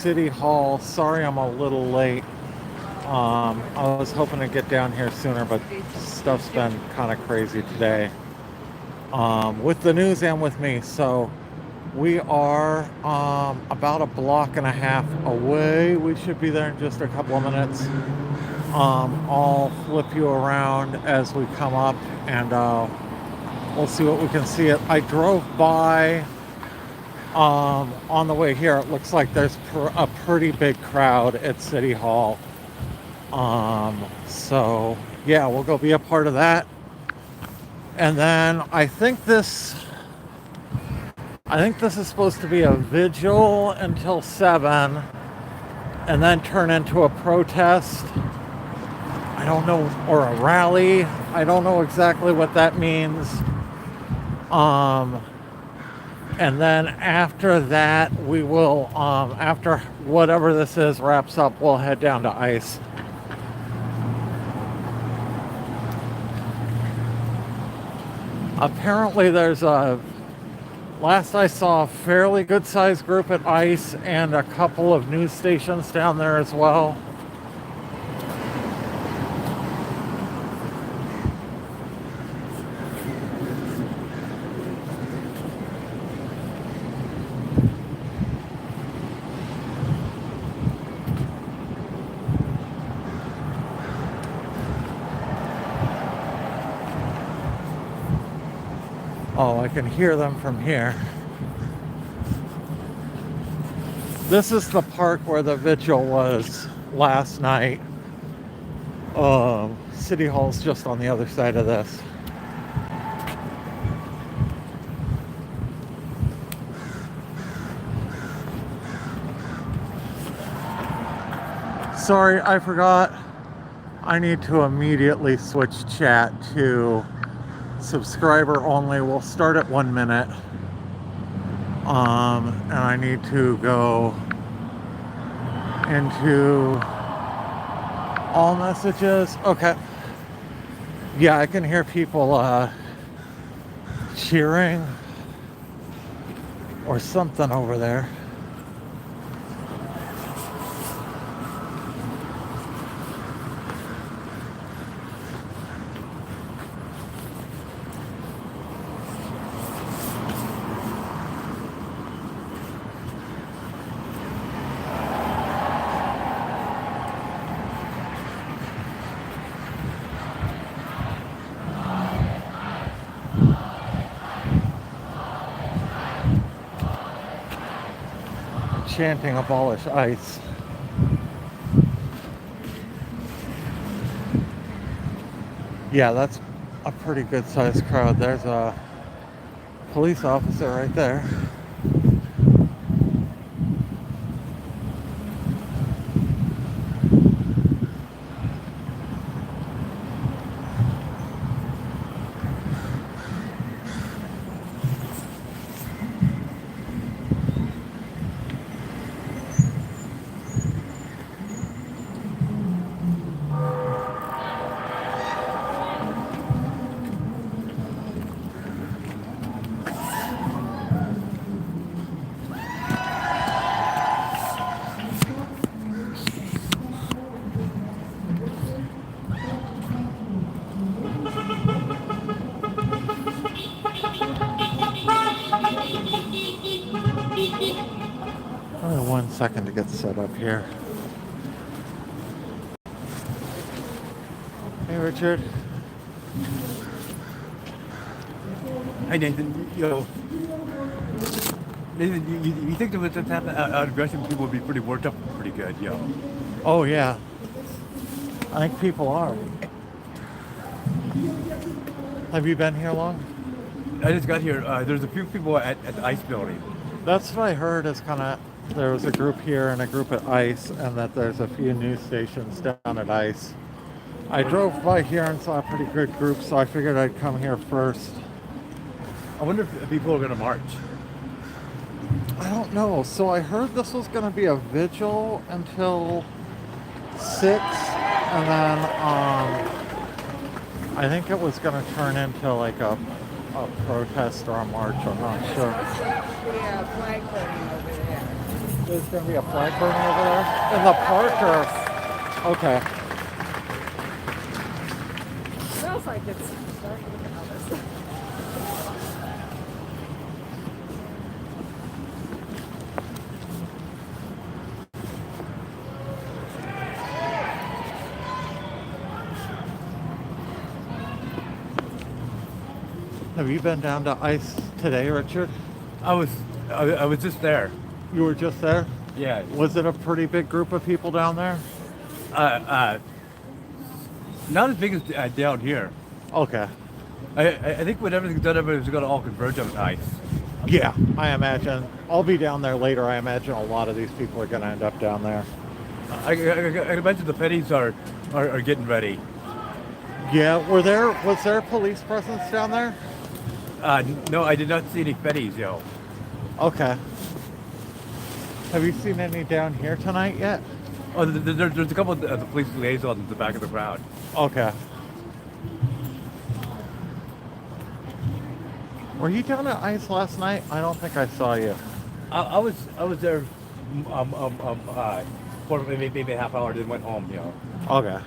City Hall. Sorry I'm a little late. I was hoping to get down here sooner, but stuff's been kind of crazy today. With the news and with me. So we are about a block and a half away. We should be there in just a couple of minutes. I'll flip you around as we come up and we'll see what we can see. I drove by on the way here. It looks like there's a pretty big crowd at City Hall. So yeah, we'll go be a part of that. And then I think this is supposed to be a vigil until 7 and then turn into a protest. I don't know, or a rally. I don't know exactly what that means. And then after that, we will, after whatever this is wraps up, we'll head down to ICE. Apparently there's last I saw, a fairly good sized group at ICE and a couple of news stations down there as well. Oh, I can hear them from here. This is the park where the vigil was last night. City Hall's just on the other side of this. Sorry, I forgot. I need to immediately switch chat to subscriber only. We'll start at 1 minute. And I need to go into all messages. Okay. Yeah, I can hear people cheering or something over there. Chanting abolish ICE. Yeah, that's a pretty good sized crowd. There's a police officer right there. Only 1 second to get set up here. Hey, Richard. Hi, Nathan. Nathan, you think that with this happen, aggression, people would be pretty worked up pretty good, Oh, yeah. I think people are. Have you been here long? I just got here. There's a few people at the ICE building. That's what I heard is kind of, there was a group here and a group at ICE, and that there's a few news stations down at ICE. I drove by here and saw a pretty good group, so I figured I'd come here first. I wonder if people are going to march. I don't know. So I heard this was going to be a vigil until 6, and then I think it was going to turn into like a protest or a march. I'm not sure. Yeah, flag putting over there. There's going to be a flag burning over there? In the park or? Okay. Smells like it's starting to get others. Have you been down to ICE today, Richard? I was just there. You were just there? Yeah. Was it a pretty big group of people down there? Not as big as down here. Okay. I think when everything's done, everybody's going to all converge on ICE. Yeah, I imagine. I'll be down there later. I imagine a lot of these people are going to end up down there. I imagine the pennies are getting ready. Yeah, was there police presence down there? No, I did not see any pennies, yo. Okay. Have you seen any down here tonight yet? Oh, there's a couple of the police liaisons in the back of the crowd. Okay. Were you down at ICE last night? I don't think I saw you. I was there for maybe a half hour, then went home, you know. Okay.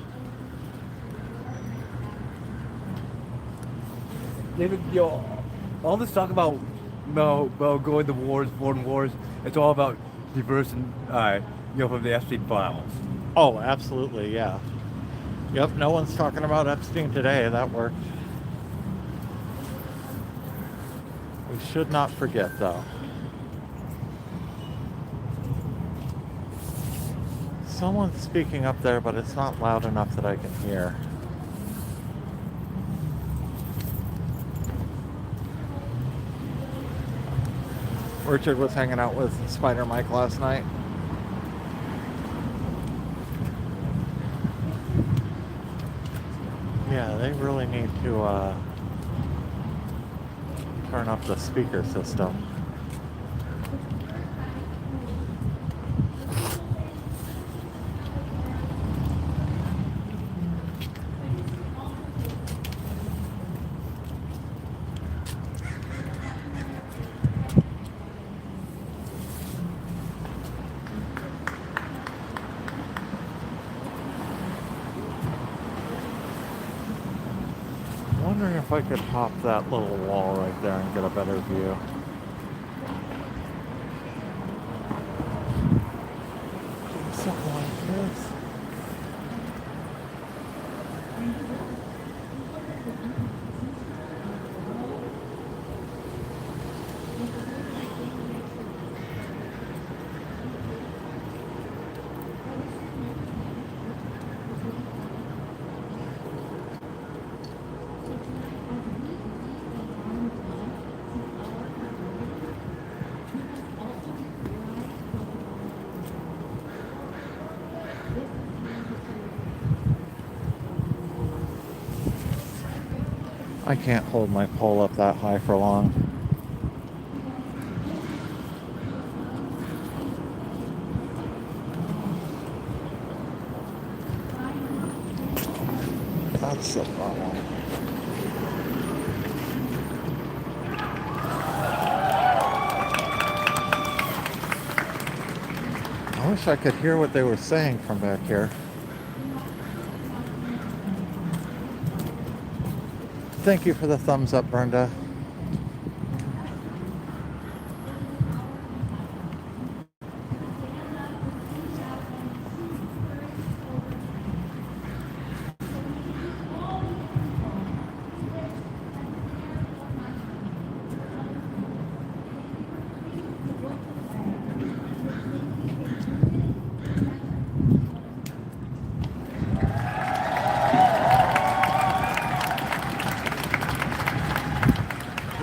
David, you know, all this talk about going to wars, foreign wars, it's all about diversion, from the Epstein files. Oh, absolutely, yeah. Yep, no one's talking about Epstein today. That worked. We should not forget, though. Someone's speaking up there, but it's not loud enough that I can hear. Richard was hanging out with Spider Mike last night. Yeah, they really need to turn up the speaker system. Wondering if I could hop that little wall right there and get a better view. Something like this. I can't hold my pole up that high for long. That's the problem. I wish I could hear what they were saying from back here. Thank you for the thumbs up, Brenda.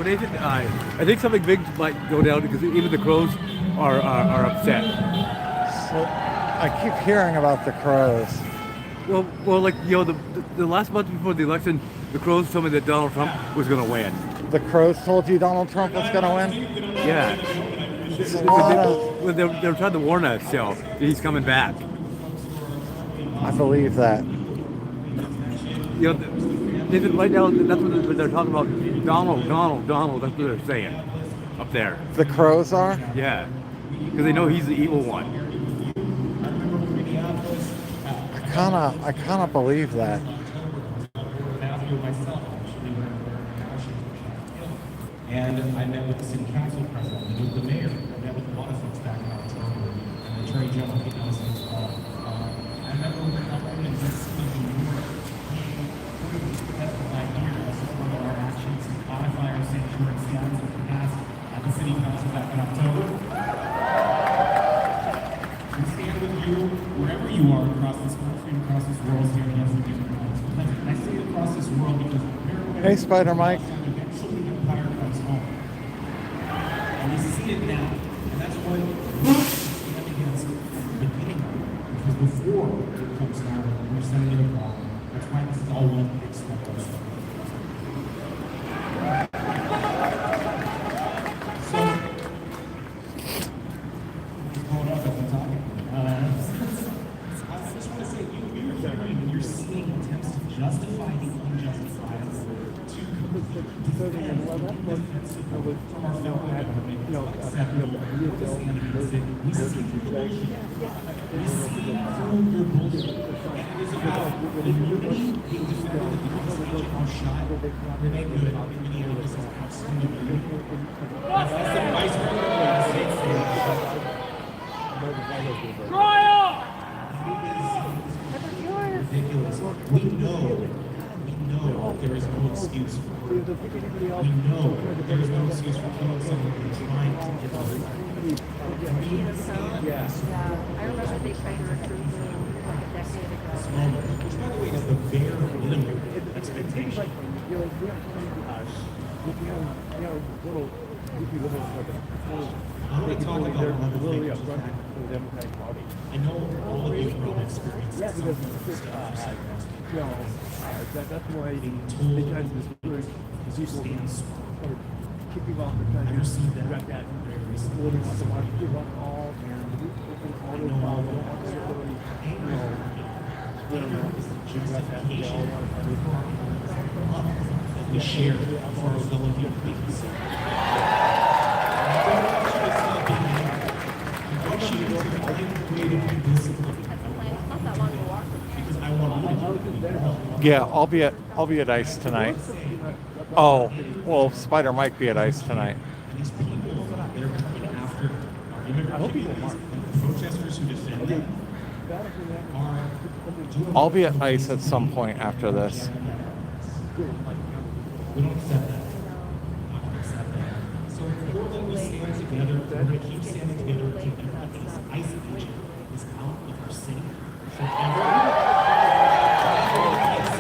Nathan, I think something big might go down because even the crows are upset. So, I keep hearing about the crows. Well, like, you know, the last month before the election, the crows told me that Donald Trump was going to win. The crows told you Donald Trump was going to win? Yeah. They were trying to warn us, so he's coming back. I believe that. You know, Nathan, right now, that's what they're talking about. Donald, that's what they're saying up there. The crows are? Yeah. because they know he's the evil one. I kind of believe that. And I met with the city council president, I met with the mayor, I met with a lot of folks back in October, and the attorney general came down as well. I met with the government and the city of New York. We testify here as support of our actions to modify our sanctuary status that we passed at the city council back in October. We stand with you wherever you are across this country and across this world, standing against the different kinds of countries. And I say across this world because Hey, Spider Mike. eventually empire comes home. And we see it now. And that's what we stand against from the beginning of it. Because before it comes home, we're sending it abroad. That's why this is all one big step of stuff. So, just pull it up as I'm talking. I just want to say, you're hearing and you're seeing attempts to justify the unjustifiable. We know there is no excuse for it. We know there is no excuse for killing someone who's trying to get us. I remember they tried to recruit me like a decade ago. This moment, which by the way is the bare minimum expectation. I'm going to talk about one of the things. I know all of you from experience. Yeah, because that's why they try to discourage people from kicking off the country. I received that Right, that very recently. they want to watch give up all those problems. Anger is the justification that we share for our fellow human beings. I want you to find creative discipline. Not that long to walk from here. Because I want you to help. Yeah, I'll be at ICE tonight. Oh, well, Spider might be at ICE tonight. And these people that are coming after our immigrant communities and the protesters who defend them are doing. I'll be at ICE at some point after this. We don't accept that. We're not going to accept that. So it's important that we stand together. We're going to keep standing together to keep that this ICE agent is out of our city forever.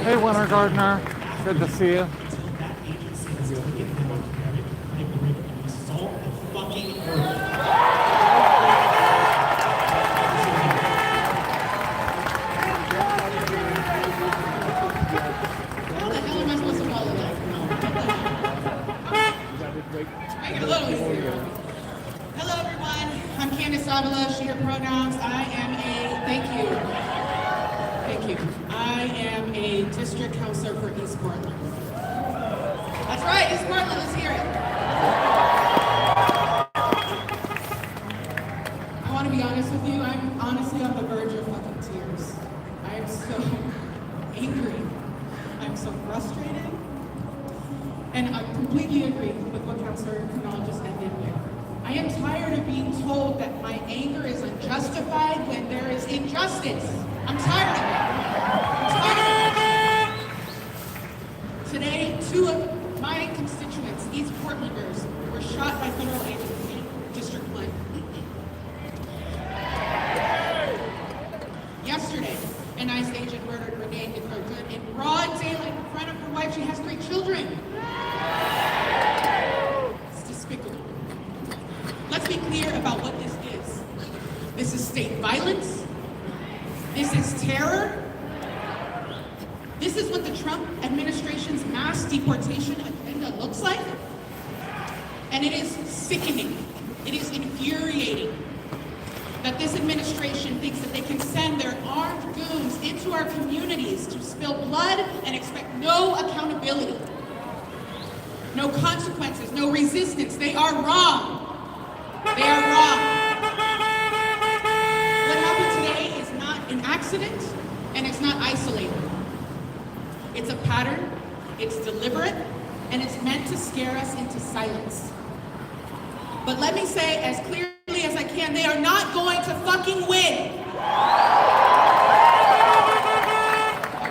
Hey, Winter Gardener. Good to see you. Until that agency is taken from our community and we salt the fucking earth. How the hell am I supposed to follow that? Make it a little easier. Hello, everyone. I'm Candace Avila, she, her pronouns. Thank you. I am a district counselor for East Portland. That's right, East Portland, let's hear it. I want to be honest with you, I'm honestly on the verge of fucking tears. I am so angry. I'm so frustrated. And I completely agree with what Councilor Kunal just ended with. I am tired of being told that my anger is unjustified when there is injustice. I'm tired of it. Today, 2 of my constituents, East Portlanders, were shot by federal agents in District 1. Yesterday, an ICE agent murdered Renee McCurtain in broad daylight in front of her wife. She has 3 children. It's despicable. Let's be clear about what this is. This is state violence. This is terror. This is what the Trump administration's mass deportation agenda looks like. And it is sickening. It is infuriating that this administration thinks that they can send their armed goons into our communities to spill blood and expect no accountability, no consequences, no resistance. They are wrong. They are wrong. accident, and it's not isolated. It's a pattern, it's deliberate, and it's meant to scare us into silence. But let me say as clearly as I can, they are not going to fucking win. They're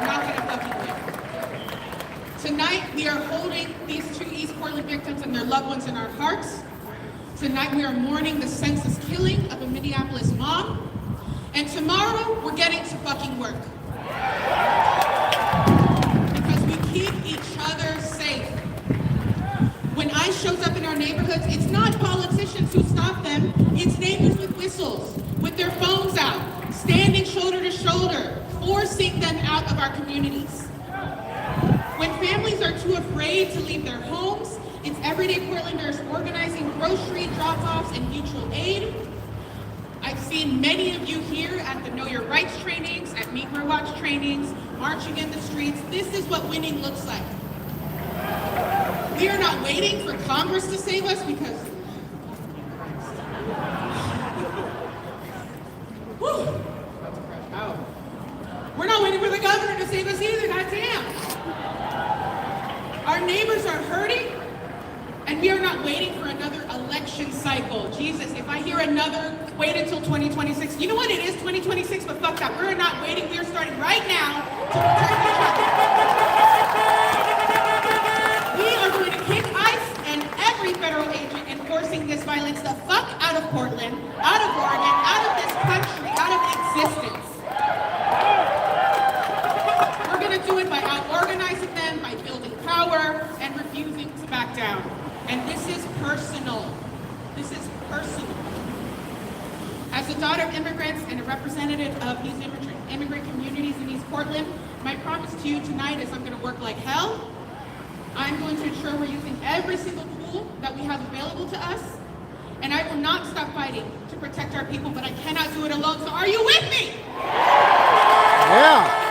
not going to fucking win. Tonight, we are holding these two East Portland victims and their loved ones in our hearts. Tonight, we are mourning the senseless killing of a Minneapolis mom. And tomorrow, we're getting to fucking work. Because we keep each other safe. When ICE shows up in our neighborhoods, it's not politicians who stop them, it's neighbors with whistles, with their phones out, standing shoulder to shoulder, forcing them out of our communities. When families are too afraid to leave their homes, it's everyday Portlanders organizing grocery drop-offs and mutual aid. I've seen many of you here at the Know Your Rights trainings, at Meet My Watch trainings, marching in the streets. This is what winning looks like. We are not waiting for Congress to save us because, whew, that's a crash out. We're not waiting for the governor to save us either, goddamn. Our neighbors are hurting, and we are not waiting for another election cycle. Jesus, if I hear another, wait until 2026. You know what, it is 2026, but fuck that. We're not waiting, we are starting right now to protect each other. We are going to kick ICE and every federal agent enforcing this violence the fuck out of Portland, out of Oregon, out of this country, out of existence. We're going to do it by out-organizing them, by building power, and refusing to back down. And this is personal. This is personal. As a daughter of immigrants and a representative of these immigrant communities in East Portland, my promise to you tonight is I'm going to work like hell. I'm going to ensure we're using every single tool that we have available to us. And I will not stop fighting to protect our people, but I cannot do it alone. So are you with me? Yeah.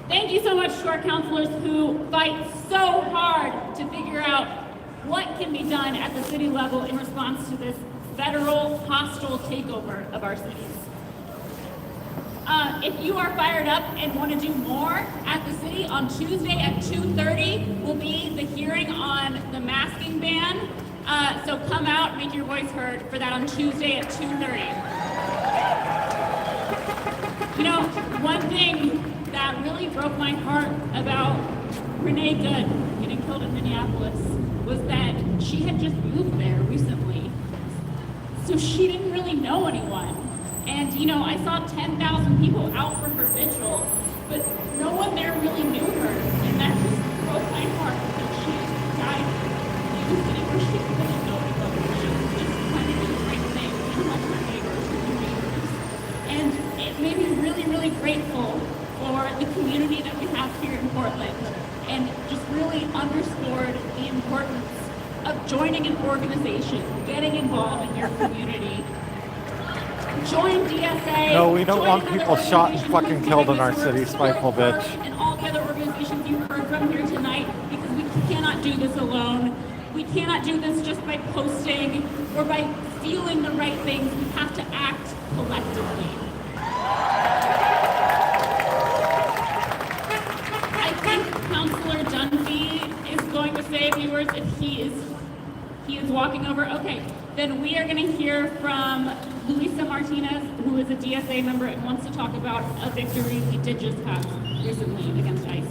Thank you so much to our counselors who fight so hard to figure out what can be done at the city level in response to this federal hostile takeover of our cities. If you are fired up and want to do more at the city, on Tuesday at 2:30 will be the hearing on the masking ban. So come out, make your voice heard for that on Tuesday at 2:30. You know, one thing that really broke my heart about Renee Good getting killed in Minneapolis was that she had just moved there recently. So she didn't really know anyone. And you know, I saw 10,000 people out for her vigil, but no one there really knew her. And that just broke my heart that she died in a city where she didn't really know anyone. She was just trying to do the right thing and help her neighbors and her neighbors. And it made me really, really grateful for the community that we have here in Portland, and just really underscored the importance of joining an organization, getting involved in your community. Join DSA. No, we don't want another people shot and organization fucking who's killed doing in our this work. city, spiteful Support bitch. her and all the other organizations you heard from here tonight, because we cannot do this alone. We cannot do this just by posting or by feeling the right things. We have to act collectively. I think Councilor Dunphy is going to say a few words if he is walking over. Okay, then we are going to hear from Luisa Martinez, who is a DSA member and wants to talk about a victory we did just have recently against ICE.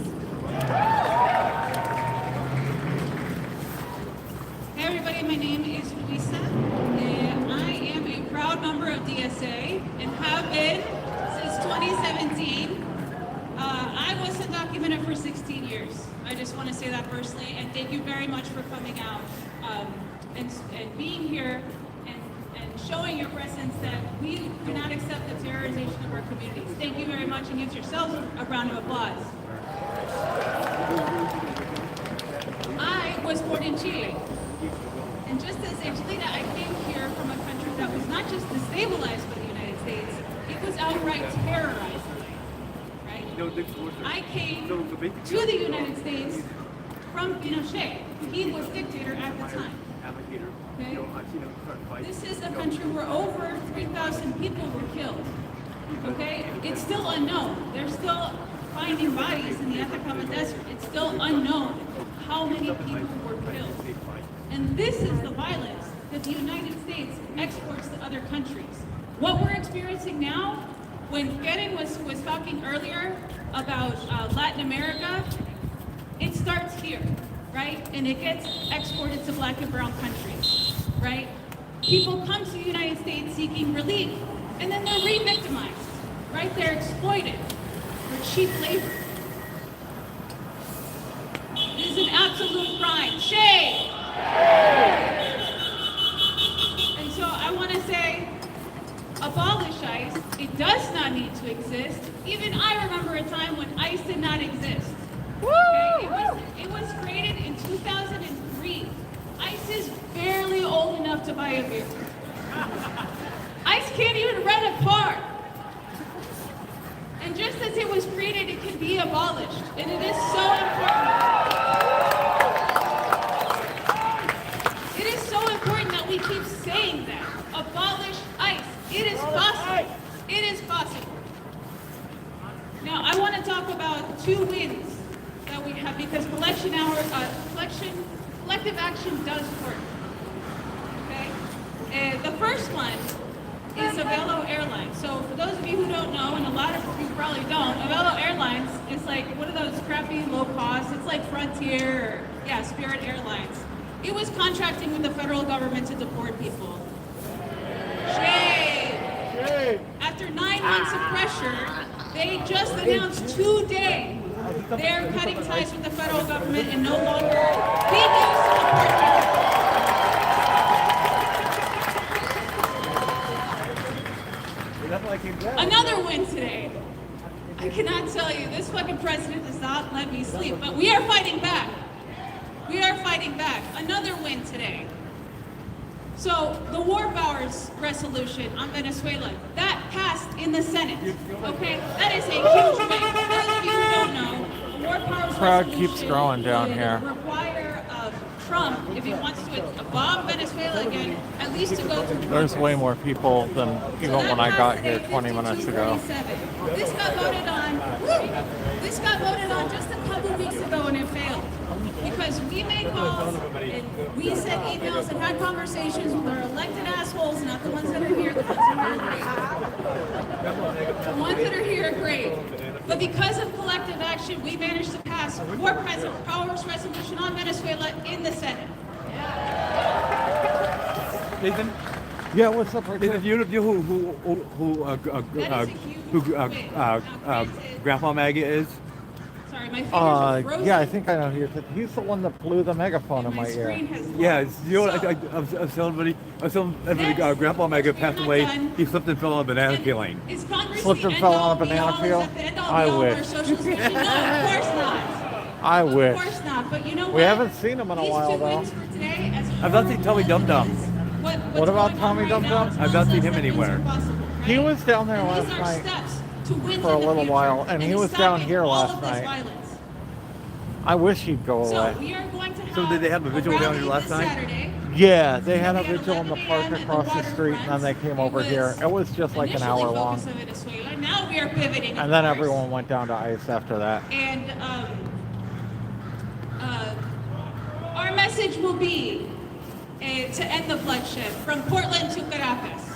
Hey everybody, my name is Luisa, and I am a proud member of DSA and have been since 2017. I was undocumented for 16 years. I just want to say that personally, and thank you very much for coming out and being here and showing your presence that we do not accept the terrorization of our communities. Thank you very much, and give yourselves a round of applause. I was born in Chile, and just as Angelina, I came here from a country that was not just destabilized by the United States, it was outright terrorized. Right? I came to the United States from Pinochet. He was dictator at the time. Okay? This is a country where over 3,000 people were killed. Okay? It's still unknown. They're still finding bodies in the Atacama Desert. It's still unknown how many people were killed. And this is the violence that the United States exports to other countries. What we're experiencing now, when Keren was talking earlier about Latin America, it starts here, right? And it gets exported to black and brown countries, right? People come to the United States seeking relief, and then they're re-victimized, right? They're exploited for cheap labor. It is an absolute crime. Shame! And so I want to say, abolish ICE. It does not need to exist. Even I remember a time when ICE did not exist. Okay? It was created in 2003. ICE is barely old enough to buy a beer. ICE can't even rent a car. And just as it was created, it can be abolished. And it is so important. It is so important that we keep saying that. Abolish ICE. It is possible. It is possible. Now, I want to talk about two wins that we have because collective action does work. Okay? The first one is Avelo Airlines. So for those of you who don't know, and a lot of you probably don't, Avelo Airlines is like one of those crappy low cost. It's like Frontier or Spirit Airlines. It was contracting with the federal government to deport people. Shame! After 9 months of pressure, they just announced today they're cutting ties with the federal government and no longer being used to deport people. Another win today. I cannot tell you, this fucking president does not let me sleep, but we are fighting back. We are fighting back. Another win today. So the War Powers resolution on Venezuela, that passed in the Senate. Okay, that is a huge win. For those of you who don't know, the War Powers Crowd resolution keeps growing down would here. require Trump, if he wants to bomb Venezuela again, at least to go to war. There's way more people than even when I got here 20 minutes ago. This got voted on. This got voted on just a couple weeks ago, and it failed because we made calls and we sent emails and had conversations with our elected assholes, not the ones that are here. The ones that are great. The ones that are here are great. But because of collective action, we managed to pass War Powers resolution on Venezuela in the Senate. Nathan, Yeah, what's up, Nathan, you know who Grandpa Maggie is? Sorry, my fingers are frozen. Yeah, I think I know who you're. He's the one that blew the megaphone in My my ear. screen has Yeah, locked. you know, So- I was telling everybody, Grandpa Maggie passed away. He slipped and fell on a banana peeling. Is Congress Slipped the and fell on a end-all, banana be-all? peel? Is that the end-all, I be-all wish. for social security? No, of course not. I wish. Of course not. But you know what? We haven't seen him in a These while, two though. wins for today, as I've not seen Tommy horrible Dum as Dum. it is, what's What about going on Tommy right Dum now Dum? tells I've not us seen him that things anywhere. are possible, He right? was down there And last these are night steps to wins for a in the little future, while, and he to was down stopping here all last of this night. violence. I wish he'd go So away. we are going to have So did they have a vigil down rally here last this night? Saturday. Yeah, they had a We had vigil in the 11 park a.m. at the across the street, and then they waterfront. came over here. It was just like an Initially hour long. focused on Venezuela. Now we are pivoting. And of then course. everyone went down to ICE after that. And our message will be to end the bloodshed from Portland to Caracas. So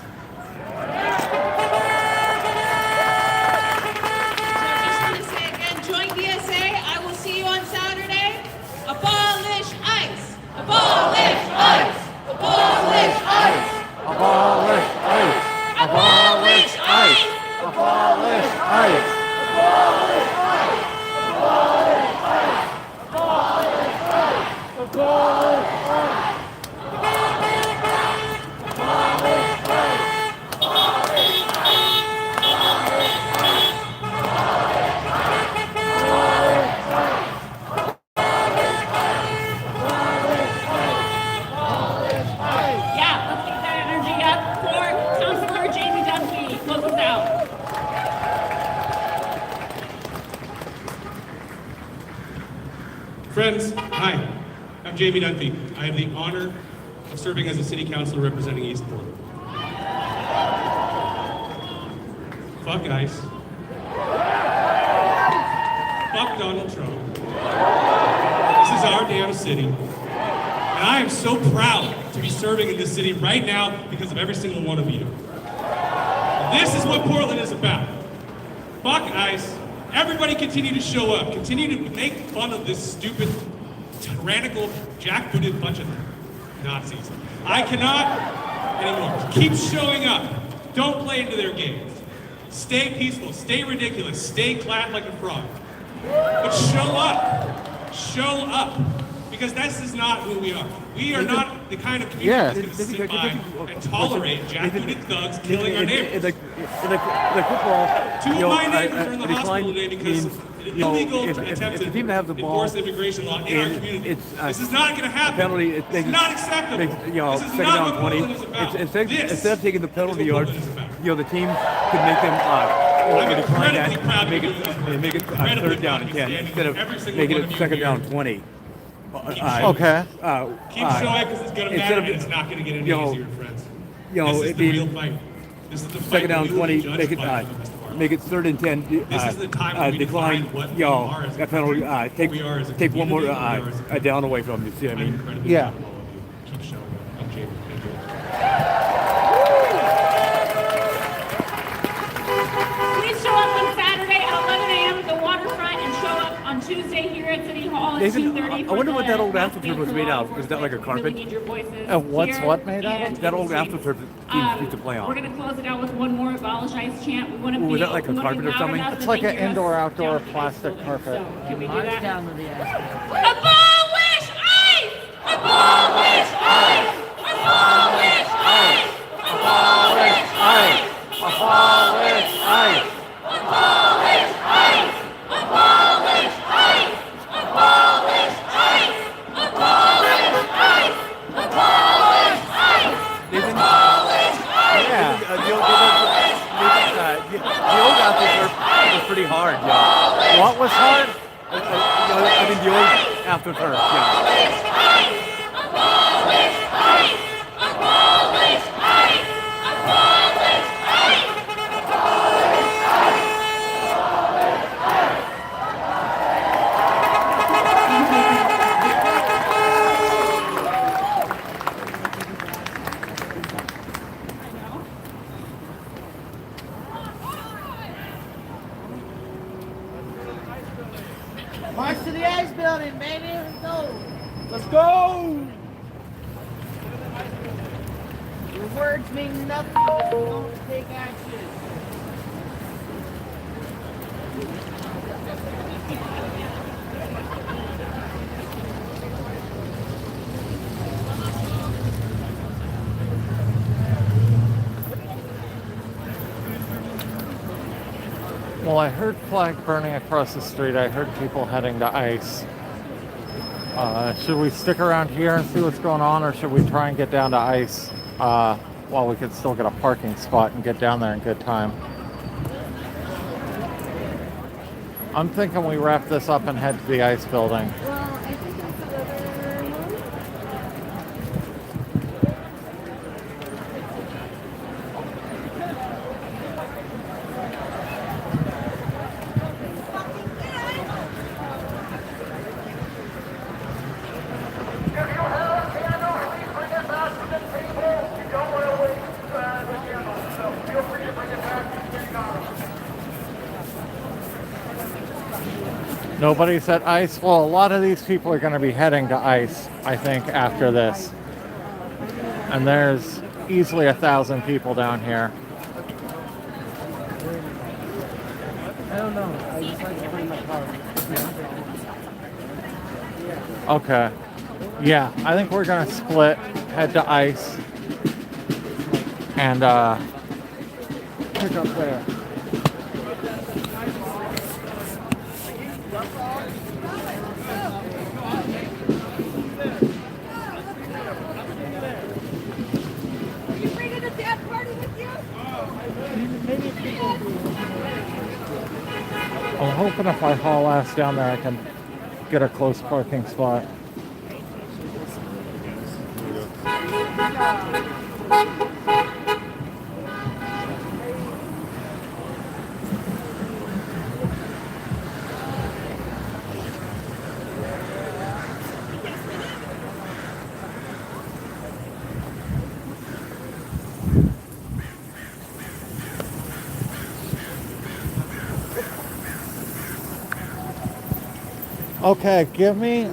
I just want to say again, join DSA. I will see you on Saturday. Abolish ICE! Abolish ICE! Abolish ICE! Abolish ICE! Abolish ICE! Abolish ICE! Yeah, let's get that energy up for Councilor Jamie Dunphy. Close us out. Friends, hi, I'm Jamie Dunphy. I have the honor of serving as a city councilor representing East Portland. Fuck ICE. Fuck Donald Trump. This is our damn city. And I am so proud to be serving in this city right now because of every single one of you. This is what Portland is about. Fuck ICE. Everybody continue to show up. Continue to make fun of this stupid, tyrannical, jackbooted bunch of Nazis. I cannot anymore. Keep showing up. Don't play into their games. Stay peaceful. Stay ridiculous. Stay clad like a frog. But show up. Show up. Because this is not who we are. We are not the kind of community that's going to sit by and tolerate jackbooted thugs killing our neighbors. In the football, Two of my neighbors are in the hospital today because illegal attempts to enforce immigration law in our community. This is not going to happen. Penalty, It's not acceptable. This is second not down what 20. Portland is about. Instead of taking the penalty is what yards, Portland is about. the team could make them I'm decline that, incredibly proud to make be it doing this work. make it Incredibly third down proud and to be 10 standing instead with every of single making one it of you second here. down 20. Okay. Keep showing because it's going to matter and it's not going to get any easier, friends. This is the real fight. This is the fight Second down that we will 20, be judged make it by for the rest of our lives. make it third and 10. This is the time when we decline. define what we are as a That penalty. we are as a Take one more community, we are as a down away from you. See what I I'm mean? incredibly Yeah. proud of all of you. Keep showing up. I'm James. Thank you. Please show up on Saturday at 11 a.m. at the waterfront and show up on Tuesday here at City Hall at Nathan, 2:30. I wonder what that old astroturf was made out of. Is that like a carpet? Really need your voices What's here what made out of? and That old in the astroturf streets. that teams used to play on. We're going to close it out with one more Abolish chant. We want to Was be, that like a we wanna be carpet or loud something? enough It's to like make an us indoor-outdoor down to plastic peaceful. carpet. So, can we do March that? down to the ass. Abolish ICE! Abolish ICE! Abolish ICE! Abolish ICE! Abolish ICE! Abolish ICE! Abolish ICE! Abolish ICE! Abolish ICE! Abolish ICE! Nathan, Yeah. the old astroturf was pretty hard. Yeah. What was hard? I mean, the old astroturf. Yeah. March to the ICE building, baby. Let's go. Let's go. Your words mean nothing if you don't take action. Well, I heard flag burning across the street. I heard people heading to ICE. Should we stick around here and see what's going on, or should we try and get down to ICE while we could still get a parking spot and get down there in good time? I'm thinking we wrap this up and head to the ICE building. Well, I think it's another one. Nobody's at ICE. Well, a lot of these people are going to be heading to ICE, I think, after this. And there's easily 1,000 people down here. I don't know. I just like to bring my car. Okay. Yeah, I think we're going to split, head to ICE, and pick up there. Are you bringing a dance party with you? I'm hoping if I haul ass down there, I can get a close parking spot. Okay, give me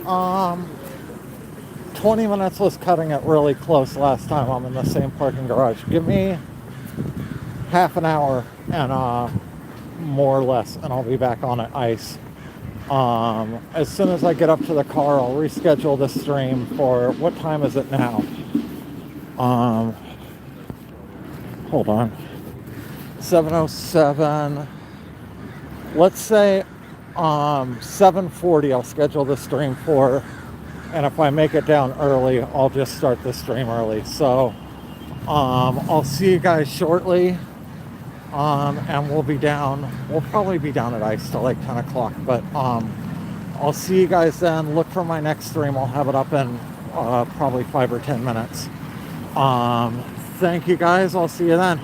20 minutes was cutting it really close last time. I'm in the same parking garage. Give me half an hour and more or less, and I'll be back on at ICE. As soon as I get up to the car, I'll reschedule the stream for, what time is it now? Hold on. 7:07. Let's say 7:40 I'll schedule the stream for, and if I make it down early, I'll just start the stream early. So I'll see you guys shortly, and we'll probably be down at ICE till like 10 o'clock, but I'll see you guys then. Look for my next stream. I'll have it up in probably 5 or 10 minutes. Thank you guys. I'll see you then.